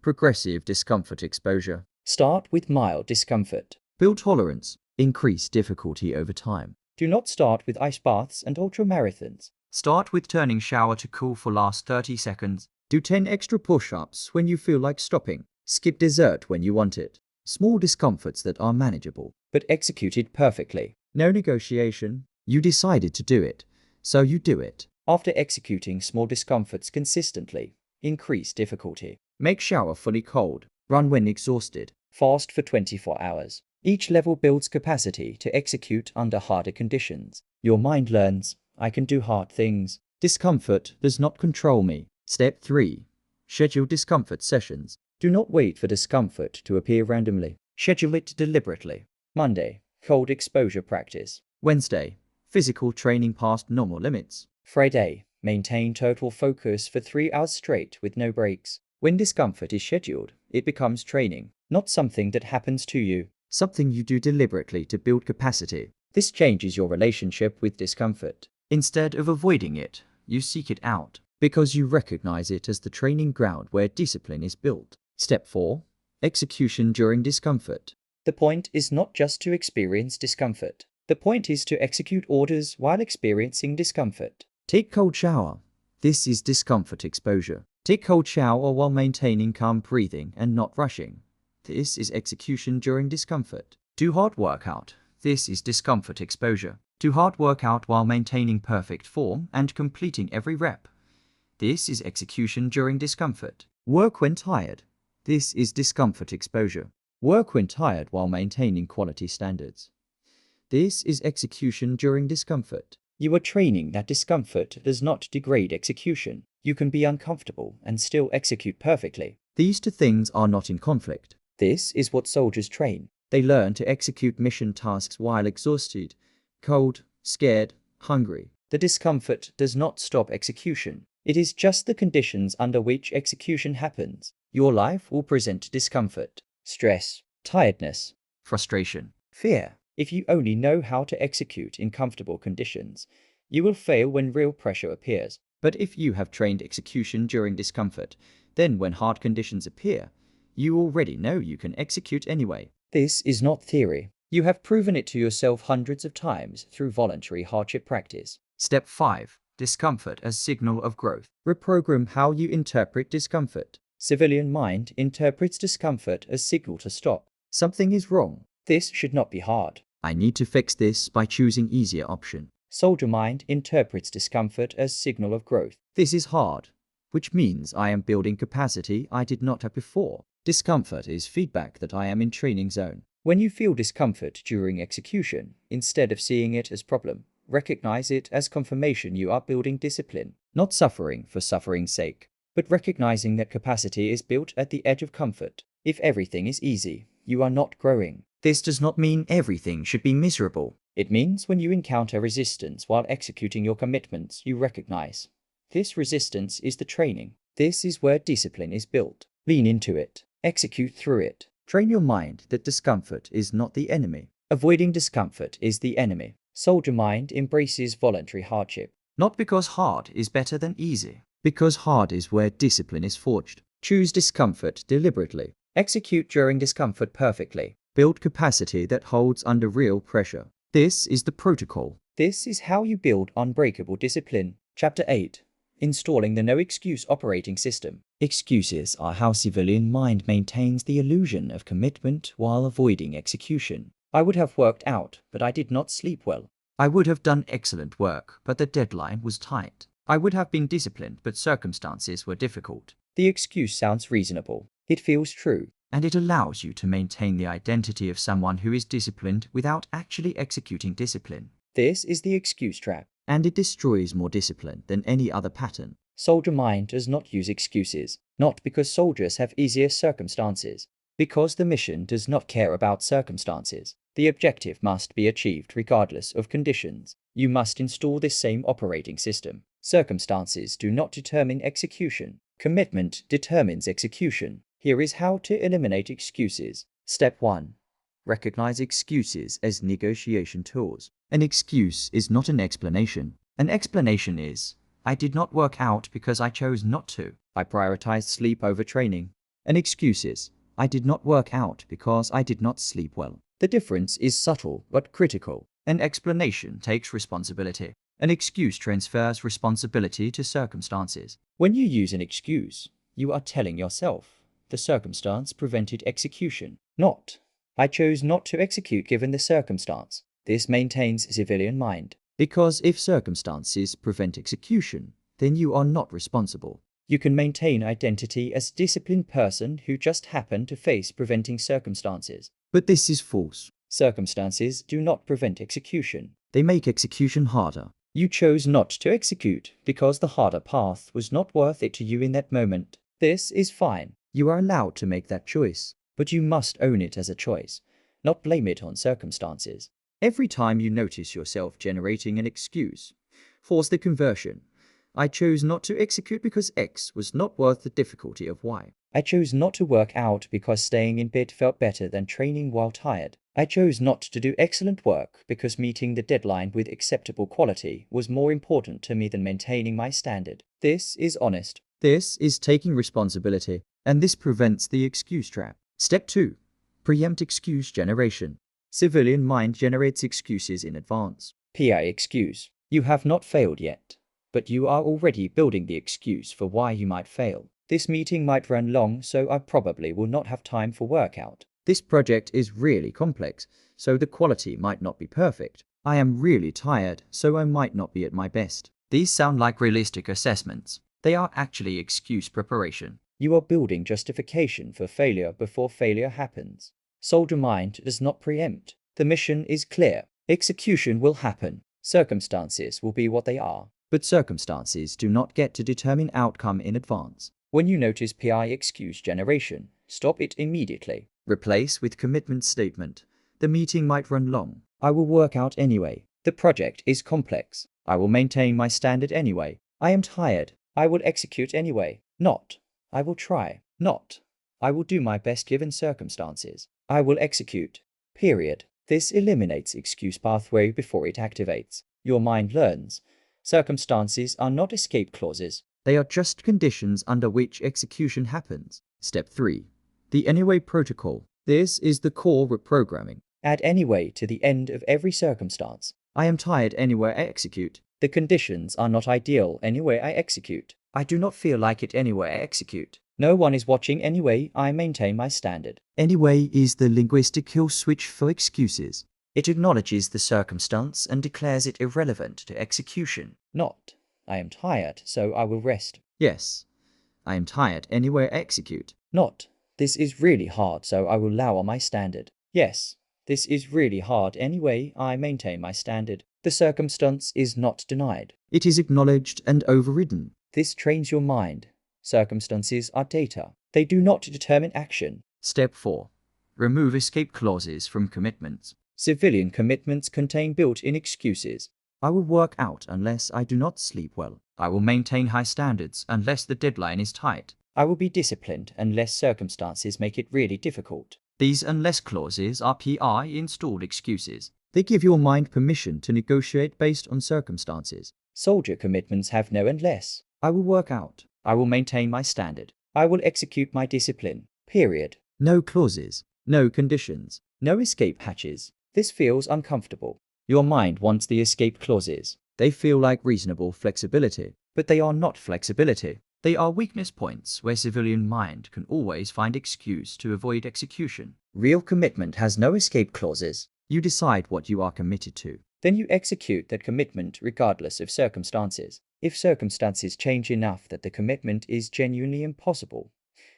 Progressive discomfort exposure. Start with mild discomfort. Build tolerance. Increase difficulty over time. Do not start with ice baths and ultramarathons. Start with turning shower to cool for last 30 seconds. Do 10 extra push-ups when you feel like stopping. Skip dessert when you want it. Small discomforts that are manageable, but executed perfectly. No negotiation. You decided to do it, so you do it. After executing small discomforts consistently, increase difficulty. Make shower fully cold. Run when exhausted. Fast for 24 hours. Each level builds capacity to execute under harder conditions. Your mind learns, I can do hard things. Discomfort does not control me. Step 3. Schedule discomfort sessions. Do not wait for discomfort to appear randomly. Schedule it deliberately. Monday, cold exposure practice. Wednesday, physical training past normal limits. Friday, maintain total focus for 3 hours straight with no breaks. When discomfort is scheduled, it becomes training, not something that happens to you, something you do deliberately to build capacity. This changes your relationship with discomfort. Instead of avoiding it, you seek it out, because you recognize it as the training ground where discipline is built. Step 4. Execution during discomfort. The point is not just to experience discomfort. The point is to execute orders while experiencing discomfort. Take cold shower. This is discomfort exposure. Take cold shower while maintaining calm breathing and not rushing. This is execution during discomfort. Do hard workout. This is discomfort exposure. Do hard workout while maintaining perfect form and completing every rep. This is execution during discomfort. Work when tired. This is discomfort exposure. Work when tired while maintaining quality standards. This is execution during discomfort. You are training that discomfort does not degrade execution. You can be uncomfortable and still execute perfectly. These two things are not in conflict. This is what soldiers train. They learn to execute mission tasks while exhausted, cold, scared, hungry. The discomfort does not stop execution. It is just the conditions under which execution happens. Your life will present discomfort, stress, tiredness, frustration, fear. If you only know how to execute in comfortable conditions, you will fail when real pressure appears. But if you have trained execution during discomfort, then when hard conditions appear, you already know you can execute anyway. This is not theory. You have proven it to yourself hundreds of times through voluntary hardship practice. Step 5. Discomfort as signal of growth. Reprogram how you interpret discomfort. Civilian mind interprets discomfort as signal to stop. Something is wrong. This should not be hard. I need to fix this by choosing easier option. Soldier mind interprets discomfort as signal of growth. This is hard, which means I am building capacity I did not have before. Discomfort is feedback that I am in training zone. When you feel discomfort during execution, instead of seeing it as problem, recognize it as confirmation you are building discipline, not suffering for suffering's sake, but recognizing that capacity is built at the edge of comfort. If everything is easy, you are not growing. This does not mean everything should be miserable. It means when you encounter resistance while executing your commitments, you recognize. This resistance is the training. This is where discipline is built. Lean into it. Execute through it. Train your mind that discomfort is not the enemy. Avoiding discomfort is the enemy. Soldier mind embraces voluntary hardship. Not because hard is better than easy. Because hard is where discipline is forged. Choose discomfort deliberately. Execute during discomfort perfectly. Build capacity that holds under real pressure. This is the protocol. This is how you build unbreakable discipline. Chapter 8. Installing the no-excuse operating system. Excuses are how civilian mind maintains the illusion of commitment while avoiding execution. I would have worked out, but I did not sleep well. I would have done excellent work, but the deadline was tight. I would have been disciplined, but circumstances were difficult. The excuse sounds reasonable. It feels true. And it allows you to maintain the identity of someone who is disciplined without actually executing discipline. This is the excuse trap, and it destroys more discipline than any other pattern. Soldier mind does not use excuses, not because soldiers have easier circumstances, because the mission does not care about circumstances. The objective must be achieved regardless of conditions. You must install this same operating system. Circumstances do not determine execution. Commitment determines execution. Here is how to eliminate excuses. Step 1. Recognize excuses as negotiation tools. An excuse is not an explanation. An explanation is, I did not work out because I chose not to. I prioritized sleep over training. An excuse is, I did not work out because I did not sleep well. The difference is subtle but critical. An explanation takes responsibility. An excuse transfers responsibility to circumstances. When you use an excuse, you are telling yourself, the circumstance prevented execution. Not, I chose not to execute given the circumstance. This maintains civilian mind. Because if circumstances prevent execution, then you are not responsible. You can maintain identity as disciplined person who just happened to face preventing circumstances. But this is false. Circumstances do not prevent execution. They make execution harder. You chose not to execute because the harder path was not worth it to you in that moment. This is fine. You are allowed to make that choice, but you must own it as a choice, not blame it on circumstances. Every time you notice yourself generating an excuse, force the conversion. I chose not to execute because X was not worth the difficulty of Y. I chose not to work out because staying in bed felt better than training while tired. I chose not to do excellent work because meeting the deadline with acceptable quality was more important to me than maintaining my standard. This is honest. This is taking responsibility, and this prevents the excuse trap. Step 2. Preempt excuse generation. Civilian mind generates excuses in advance. PI excuse. You have not failed yet, but you are already building the excuse for why you might fail. This meeting might run long, so I probably will not have time for workout. This project is really complex, so the quality might not be perfect. I am really tired, so I might not be at my best. These sound like realistic assessments. They are actually excuse preparation. You are building justification for failure before failure happens. Soldier mind does not preempt. The mission is clear. Execution will happen. Circumstances will be what they are. But circumstances do not get to determine outcome in advance. When you notice PI excuse generation, stop it immediately. Replace with commitment statement. The meeting might run long. I will work out anyway. The project is complex. I will maintain my standard anyway. I am tired. I will execute anyway. Not. I will try. Not. I will do my best given circumstances. I will execute. Period. This eliminates excuse pathway before it activates. Your mind learns. Circumstances are not escape clauses. They are just conditions under which execution happens. Step 3. The Anyway protocol. This is the core reprogramming. Add anyway to the end of every circumstance. I am tired anyway I execute. The conditions are not ideal anyway I execute. I do not feel like it anyway I execute. No one is watching anyway I maintain my standard. Anyway is the linguistic kill switch for excuses. It acknowledges the circumstance and declares it irrelevant to execution. Not. I am tired, so I will rest. Yes. I am tired anyway I execute. Not. This is really hard, so I will allow on my standard. Yes. This is really hard anyway I maintain my standard. The circumstance is not denied. It is acknowledged and overridden. This trains your mind. Circumstances are data. They do not determine action. Step 4. Remove escape clauses from commitments. Civilian commitments contain built-in excuses. I will work out unless I do not sleep well. I will maintain high standards unless the deadline is tight. I will be disciplined unless circumstances make it really difficult. These unless clauses are PI installed excuses. They give your mind permission to negotiate based on circumstances. Soldier commitments have no unless. I will work out. I will maintain my standard. I will execute my discipline. Period. No clauses. No conditions. No escape hatches. This feels uncomfortable. Your mind wants the escape clauses. They feel like reasonable flexibility, but they are not flexibility. They are weakness points where civilian mind can always find excuse to avoid execution. Real commitment has no escape clauses. You decide what you are committed to. Then you execute that commitment regardless of circumstances. If circumstances change enough that the commitment is genuinely impossible,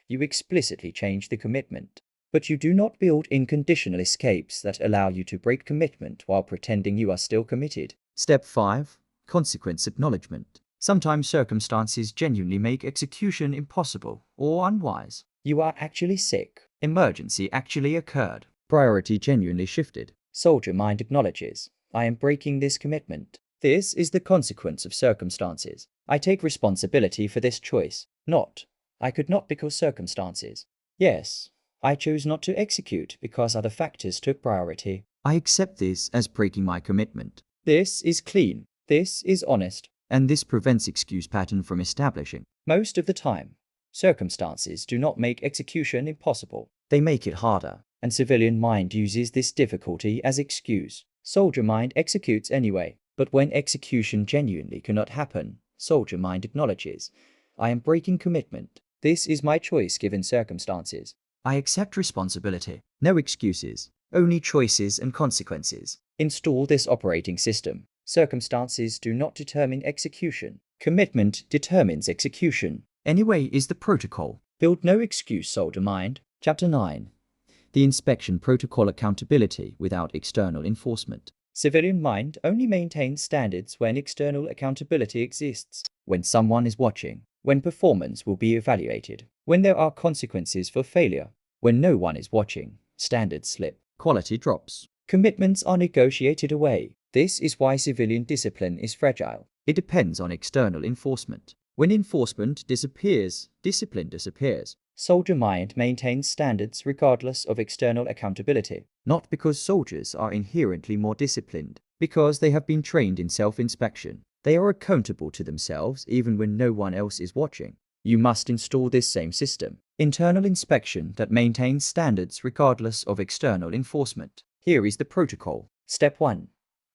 you explicitly change the commitment. But you do not build in conditional escapes that allow you to break commitment while pretending you are still committed. Step 5. Consequence acknowledgement. Sometimes circumstances genuinely make execution impossible or unwise. You are actually sick. Emergency actually occurred. Priority genuinely shifted. Soldier mind acknowledges, I am breaking this commitment. This is the consequence of circumstances. I take responsibility for this choice. Not. I could not because circumstances. Yes. I chose not to execute because other factors took priority. I accept this as breaking my commitment. This is clean. This is honest. And this prevents excuse pattern from establishing. Most of the time, circumstances do not make execution impossible. They make it harder. And civilian mind uses this difficulty as excuse. Soldier mind executes anyway. But when execution genuinely cannot happen, soldier mind acknowledges, I am breaking commitment. This is my choice given circumstances. I accept responsibility. No excuses. Only choices and consequences. Install this operating system. Circumstances do not determine execution. Commitment determines execution. Anyway is the protocol. Build no excuse, soldier mind. Chapter 9. The inspection protocol accountability without external enforcement. Civilian mind only maintains standards when external accountability exists. When someone is watching. When performance will be evaluated. When there are consequences for failure. When no one is watching. Standards slip. Quality drops. Commitments are negotiated away. This is why civilian discipline is fragile. It depends on external enforcement. When enforcement disappears, discipline disappears. Soldier mind maintains standards regardless of external accountability. Not because soldiers are inherently more disciplined, because they have been trained in self-inspection. They are accountable to themselves even when no one else is watching. You must install this same system. Internal inspection that maintains standards regardless of external enforcement. Here is the protocol. Step 1.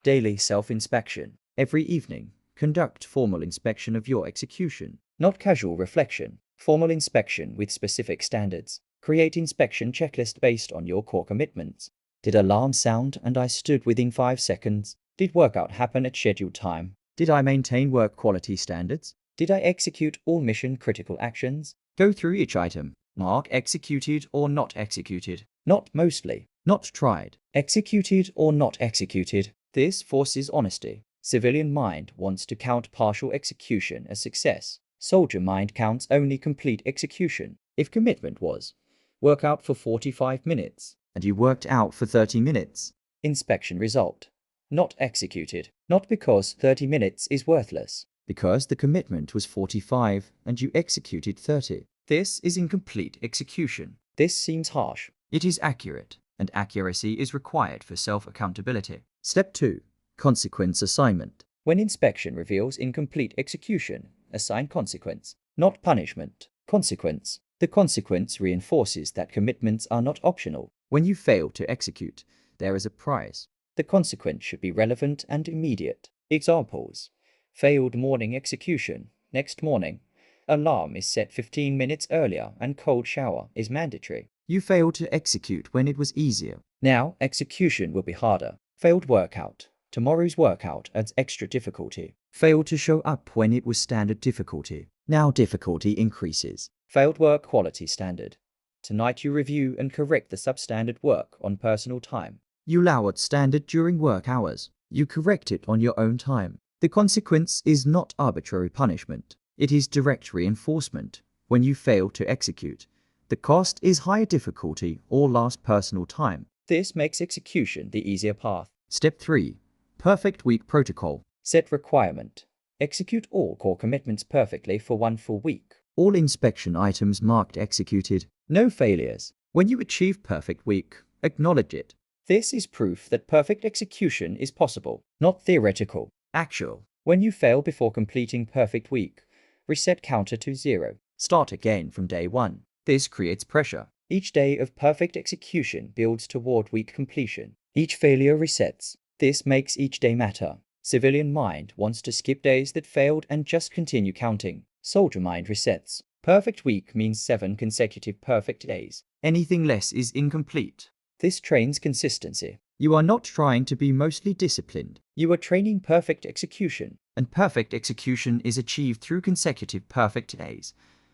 Daily self-inspection. Every evening, conduct formal inspection of your execution, not casual reflection. Formal inspection with specific standards. Create inspection checklist based on your core commitments. Did alarm sound and I stood within 5 seconds? Did workout happen at scheduled time? Did I maintain work quality standards? Did I execute all mission critical actions? Go through each item. Mark executed or not executed. Not mostly. Not tried. Executed or not executed. This forces honesty. Civilian mind wants to count partial execution as success. Soldier mind counts only complete execution. If commitment was, work out for 45 minutes, and you worked out for 30 minutes. Inspection result. Not executed. Not because 30 minutes is worthless. Because the commitment was 45 and you executed 30. This is incomplete execution. This seems harsh. It is accurate, and accuracy is required for self-accountability. Step 2. Consequence assignment. When inspection reveals incomplete execution, assign consequence, not punishment. Consequence. The consequence reinforces that commitments are not optional. When you fail to execute, there is a prize. The consequence should be relevant and immediate. Examples. Failed morning execution. Next morning, alarm is set 15 minutes earlier and cold shower is mandatory. You failed to execute when it was easier. Now execution will be harder. Failed workout. Tomorrow's workout adds extra difficulty. Failed to show up when it was standard difficulty. Now difficulty increases. Failed work quality standard. Tonight you review and correct the substandard work on personal time. You lowered standard during work hours. You correct it on your own time. The consequence is not arbitrary punishment. It is direct reinforcement. When you fail to execute, the cost is higher difficulty or lost personal time. This makes execution the easier path. Step 3. Perfect week protocol. Set requirement. Execute all core commitments perfectly for 1 full week. All inspection items marked executed. No failures. When you achieve perfect week, acknowledge it. This is proof that perfect execution is possible, not theoretical, actual. When you fail before completing perfect week, reset counter to 0. Start again from day 1. This creates pressure. Each day of perfect execution builds toward week completion. Each failure resets. This makes each day matter. Civilian mind wants to skip days that failed and just continue counting. Soldier mind resets. Perfect week means 7 consecutive perfect days. Anything less is incomplete. This trains consistency. You are not trying to be mostly disciplined. You are training perfect execution. And perfect execution is achieved through consecutive perfect days,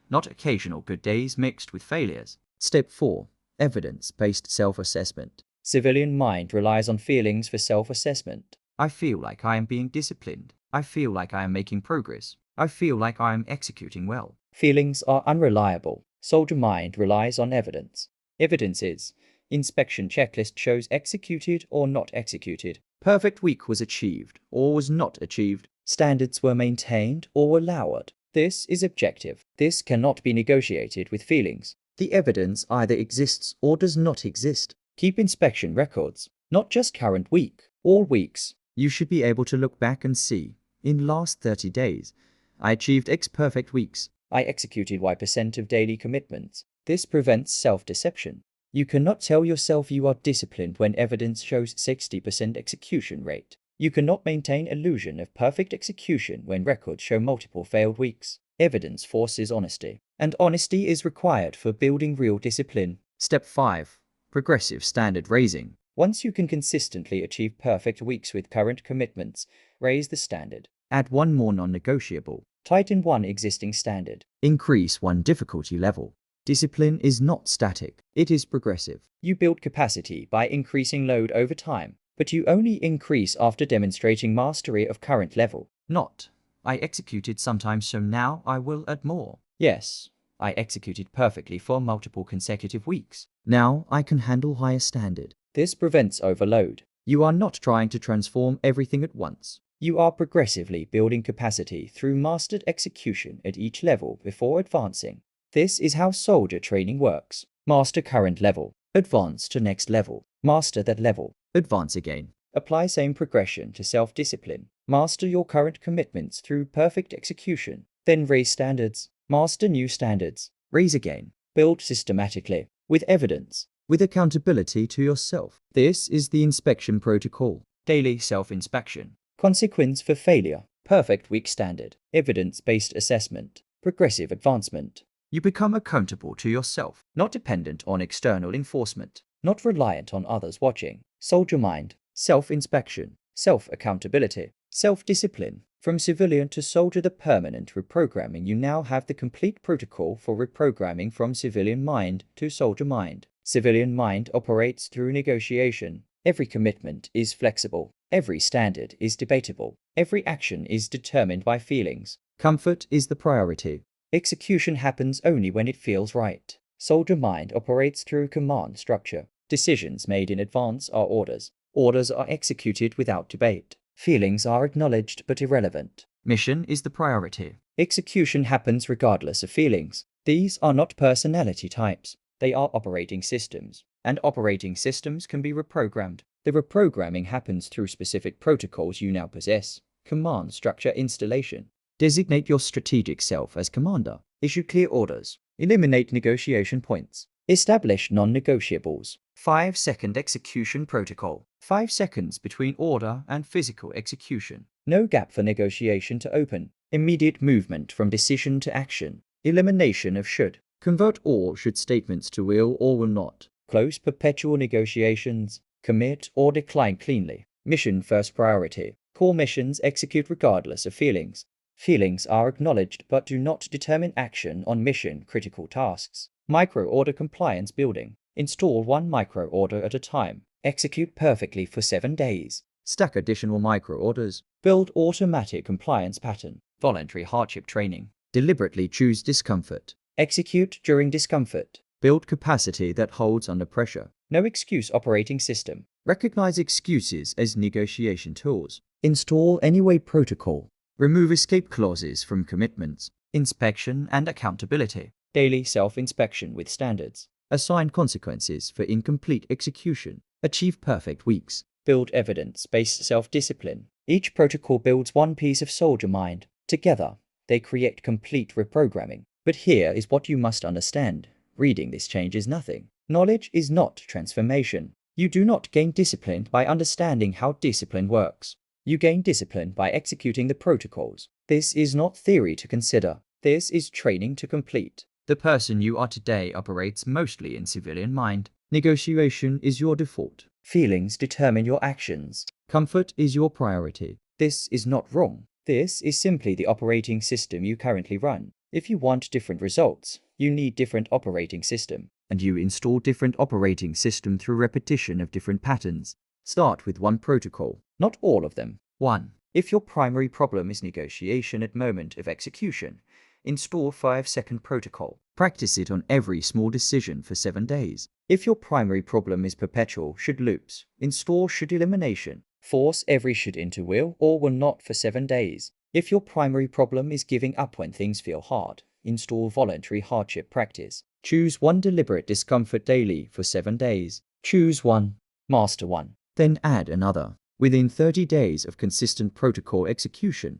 not occasional good days mixed with failures. Step 4. Evidence-based self-assessment. Civilian mind relies on feelings for self-assessment. I feel like I am being disciplined. I feel like I am making progress. I feel like I am executing well. Feelings are unreliable. Soldier mind relies on evidence. Evidence is: inspection checklist shows executed or not executed. Perfect week was achieved or was not achieved. Standards were maintained or were lowered. This is objective. This cannot be negotiated with feelings. The evidence either exists or does not exist. Keep inspection records, not just current week, all weeks. You should be able to look back and see, in last 30 days, I achieved X perfect weeks. I executed Y% of daily commitments. This prevents self-deception. You cannot tell yourself you are disciplined when evidence shows 60% execution rate. You cannot maintain illusion of perfect execution when records show multiple failed weeks. Evidence forces honesty, and honesty is required for building real discipline. Step 5. Progressive standard raising. Once you can consistently achieve perfect weeks with current commitments, raise the standard. Add 1 more non-negotiable. Tighten 1 existing standard. Increase 1 difficulty level. Discipline is not static. It is progressive. You build capacity by increasing load over time, but you only increase after demonstrating mastery of current level. Not, I executed sometimes so now I will add more. Yes, I executed perfectly for multiple consecutive weeks. Now I can handle higher standard. This prevents overload. You are not trying to transform everything at once. You are progressively building capacity through mastered execution at each level before advancing. This is how soldier training works. Master current level. Advance to next level. Master that level. Advance again. Apply same progression to self-discipline. Master your current commitments through perfect execution. Then raise standards. Master new standards. Raise again. Build systematically, with evidence, with accountability to yourself. This is the inspection protocol. Daily self-inspection. Consequence for failure. Perfect week standard. Evidence-based assessment. Progressive advancement. You become accountable to yourself, not dependent on external enforcement, not reliant on others watching. Soldier mind. Self-inspection. Self-accountability. Self-discipline. From civilian to soldier, the permanent reprogramming. You now have the complete protocol for reprogramming from civilian mind to soldier mind. Civilian mind operates through negotiation. Every commitment is flexible. Every standard is debatable. Every action is determined by feelings. Comfort is the priority. Execution happens only when it feels right. Soldier mind operates through command structure. Decisions made in advance are orders. Orders are executed without debate. Feelings are acknowledged but irrelevant. Mission is the priority. Execution happens regardless of feelings. These are not personality types. They are operating systems. And operating systems can be reprogrammed. The reprogramming happens through specific protocols you now possess. Command structure installation. Designate your strategic self as commander. Issue clear orders. Eliminate negotiation points. Establish non-negotiables. 5-second execution protocol. 5 seconds between order and physical execution. No gap for negotiation to open. Immediate movement from decision to action. Elimination of should. Convert all should statements to will or will not. Close perpetual negotiations. Commit or decline cleanly. Mission first priority. Core missions execute regardless of feelings. Feelings are acknowledged but do not determine action on mission-critical tasks. Micro-order compliance building. Install one micro-order at a time. Execute perfectly for 7 days. Stack additional micro-orders. Build automatic compliance pattern. Voluntary hardship training. Deliberately choose discomfort. Execute during discomfort. Build capacity that holds under pressure. No excuse operating system. Recognize excuses as negotiation tools. Install anyway protocol. Remove escape clauses from commitments. Inspection and accountability. Daily self-inspection with standards. Assign consequences for incomplete execution. Achieve perfect weeks. Build evidence-based self-discipline. Each protocol builds one piece of soldier mind. Together, they create complete reprogramming. But here is what you must understand. Reading this changes nothing. Knowledge is not transformation. You do not gain discipline by understanding how discipline works. You gain discipline by executing the protocols. This is not theory to consider. This is training to complete. The person you are today operates mostly in civilian mind. Negotiation is your default. Feelings determine your actions. Comfort is your priority. This is not wrong. This is simply the operating system you currently run. If you want different results, you need different operating system. And you install different operating system through repetition of different patterns. Start with one protocol, not all of them. 1. If your primary problem is negotiation at moment of execution, install 5-second protocol. Practice it on every small decision for 7 days. If your primary problem is perpetual should loops, install should elimination. Force every should into will or will not for 7 days. If your primary problem is giving up when things feel hard, install voluntary hardship practice. Choose one deliberate discomfort daily for 7 days. Choose one. Master one. Then add another. Within 30 days of consistent protocol execution,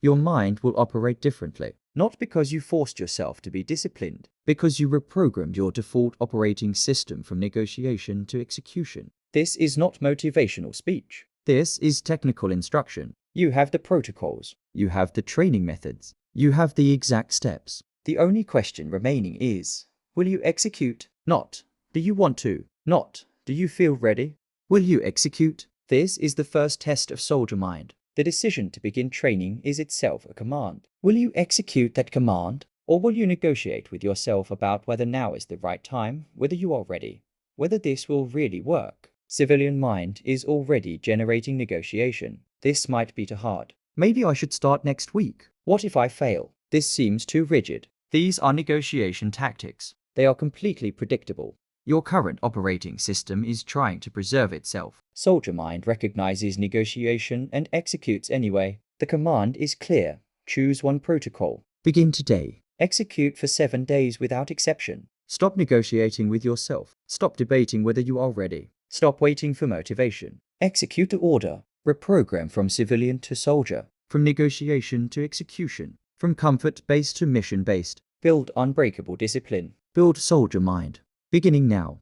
your mind will operate differently. Not because you forced yourself to be disciplined, because you reprogrammed your default operating system from negotiation to execution. This is not motivational speech. This is technical instruction. You have the protocols. You have the training methods. You have the exact steps. The only question remaining is, will you execute? Not, do you want to? Not, do you feel ready? Will you execute? This is the first test of soldier mind. The decision to begin training is itself a command. Will you execute that command? Or will you negotiate with yourself about whether now is the right time, whether you are ready, whether this will really work? Civilian mind is already generating negotiation. This might be too hard. Maybe I should start next week. What if I fail? This seems too rigid. These are negotiation tactics. They are completely predictable. Your current operating system is trying to preserve itself. Soldier mind recognizes negotiation and executes anyway. The command is clear. Choose one protocol. Begin today. Execute for 7 days without exception. Stop negotiating with yourself. Stop debating whether you are ready. Stop waiting for motivation. Execute the order. Reprogram from civilian to soldier. From negotiation to execution. From comfort-based to mission-based. Build unbreakable discipline. Build soldier mind. Beginning now.